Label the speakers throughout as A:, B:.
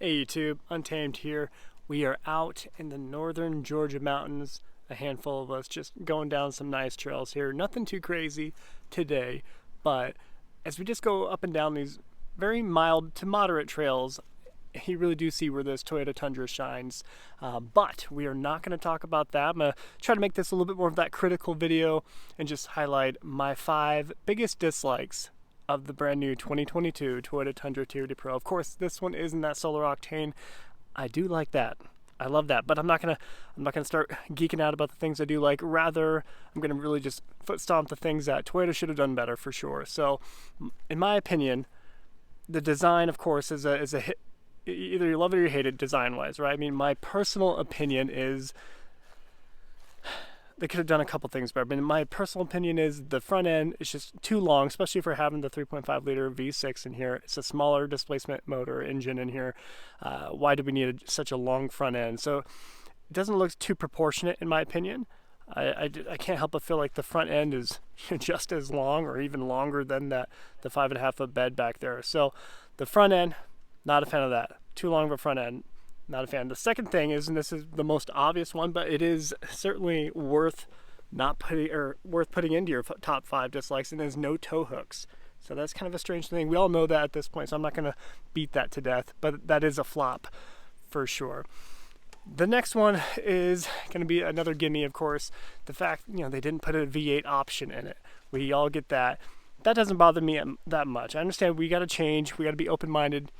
A: Hey YouTube, Untamed here. We are out in the northern Georgia mountains, a handful of us just going down some nice trails here. Nothing too crazy today, but as we just go up and down these very mild to moderate trails, you really do see where this Toyota Tundra shines. But we are not going to talk about that. I'm going to try to make this a little bit more of that critical video and just highlight my 5 biggest dislikes of the brand new 2022 Toyota Tundra TRD Pro. Of course, this one isn't that solar octane. I do like that. I love that, but I'm not gonna start geeking out about the things I do like. Rather, I'm gonna really just foot stomp the things that Toyota should have done better for sure. So, in my opinion, the design, of course, is a hit. Either you love it or you hate it design-wise, right? I mean, my personal opinion is they could have done a couple things better. But my personal opinion is the front end is just too long, especially if we're having the 3.5 liter V6 in here. It's a smaller displacement motor engine in here. Why do we need such a long front end? So it doesn't look too proportionate in my opinion. I can't help but feel like the front end is just as long or even longer than the 5.5 foot bed back there. So the front end, not a fan of that. Too long of a front end. Not a fan. The second thing is, and this is the most obvious one, but it is certainly worth putting into your top 5 dislikes, and there's no tow hooks. So that's kind of a strange thing. We all know that at this point, so I'm not going to beat that to death, but that is a flop for sure. The next one is going to be another gimme, of course. The fact, they didn't put a V8 option in it. We all get that. That doesn't bother me that much. I understand we got to change. We got to be open-minded.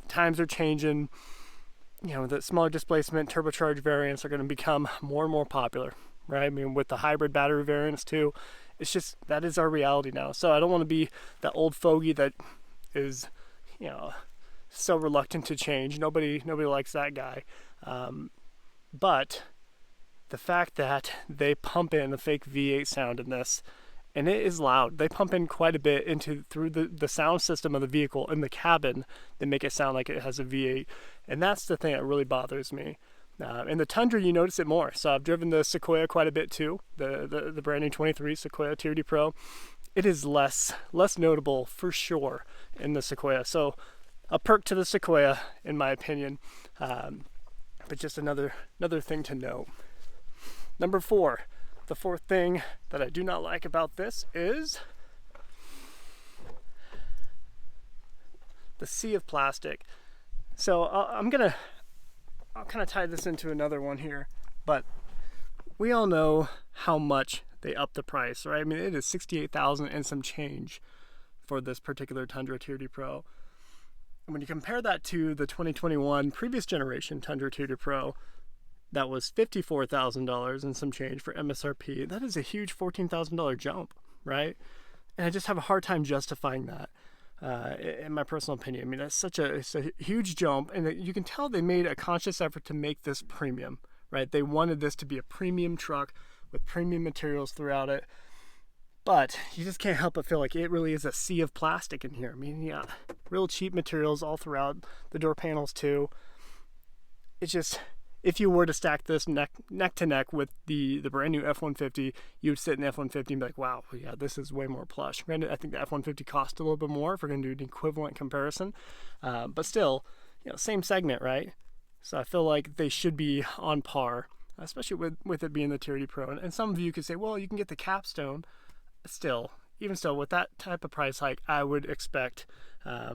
A: Times are changing. The smaller displacement turbocharged variants are going to become more and more popular, right? I mean, with the hybrid battery variants too, it's just, that is our reality now. So I don't want to be that old fogey that is, so reluctant to change. Nobody likes that guy. But the fact that they pump in a fake V8 sound in this, and it is loud. They pump in quite a bit through the sound system of the vehicle in the cabin. They make it sound like it has a V8. And that's the thing that really bothers me. In the Tundra, you notice it more. So I've driven the Sequoia quite a bit too. The brand new 23 Sequoia TRD Pro. It is less notable for sure in the Sequoia. So a perk to the Sequoia, in my opinion. But just another thing to note. Number 4. The 4th thing that I do not like about this is the sea of plastic. So I'll kind of tie this into another one here, but we all know how much they upped the price, right? I mean, it is $68,000 and some change for this particular Tundra TRD Pro. And when you compare that to the 2021 previous generation Tundra TRD Pro, that was $54,000 and some change for MSRP. That is a huge $14,000 jump, right? And I just have a hard time justifying that, in my personal opinion. I mean, it's a huge jump, and you can tell they made a conscious effort to make this premium, right? They wanted this to be a premium truck with premium materials throughout it. But you just can't help but feel like it really is a sea of plastic in here. I mean, yeah, real cheap materials all throughout the door panels too. It's just, if you were to stack this neck to neck with the brand new F-150, you would sit in the F-150 and be like, wow, yeah, this is way more plush. Granted, I think the F-150 cost a little bit more if we're going to do an equivalent comparison. But still, same segment, right? So I feel like they should be on par, especially with it being the TRD Pro. And some of you could say, well, you can get the Capstone. Even still, with that type of price hike, I would expect, I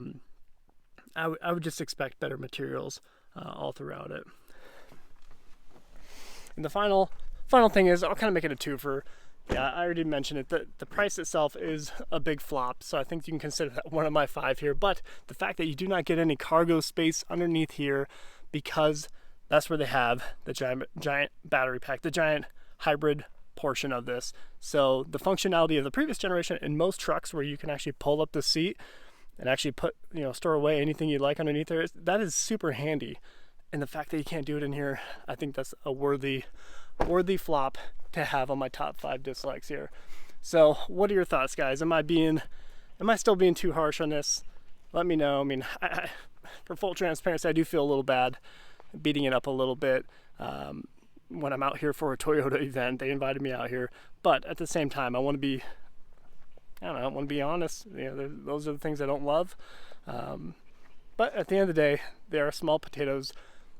A: would just expect better materials all throughout it. And the final thing is, I'll kind of make it a twofer. Yeah, I already mentioned it. The price itself is a big flop, so I think you can consider that one of my 5 here. But the fact that you do not get any cargo space underneath here, because that's where they have the giant battery pack, the giant hybrid portion of this. So the functionality of the previous generation in most trucks, where you can actually pull up the seat and actually put, store away anything you'd like underneath there, that is super handy. And the fact that you can't do it in here, I think that's a worthy flop to have on my top 5 dislikes here. So what are your thoughts, guys? Am I still being too harsh on this? Let me know. I mean, for full transparency, I do feel a little bad beating it up a little bit. When I'm out here for a Toyota event, they invited me out here. But at the same time, I want to be honest. Those are the things I don't love. But at the end of the day, they are small potatoes.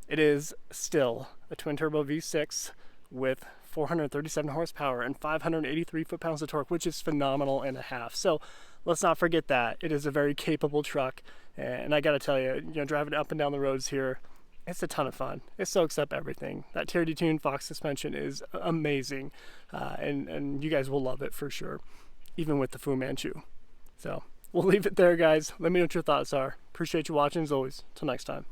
A: It is still a twin turbo V6 with 437 horsepower and 583 foot-pounds of torque, which is phenomenal and a half. So let's not forget that. It is a very capable truck. And I gotta tell you, driving up and down the roads here, it's a ton of fun. It soaks up everything. That TRD tuned Fox suspension is amazing. And you guys will love it for sure, even with the Fu Manchu. So we'll leave it there, guys. Let me know what your thoughts are. Appreciate you watching as always. Till next time.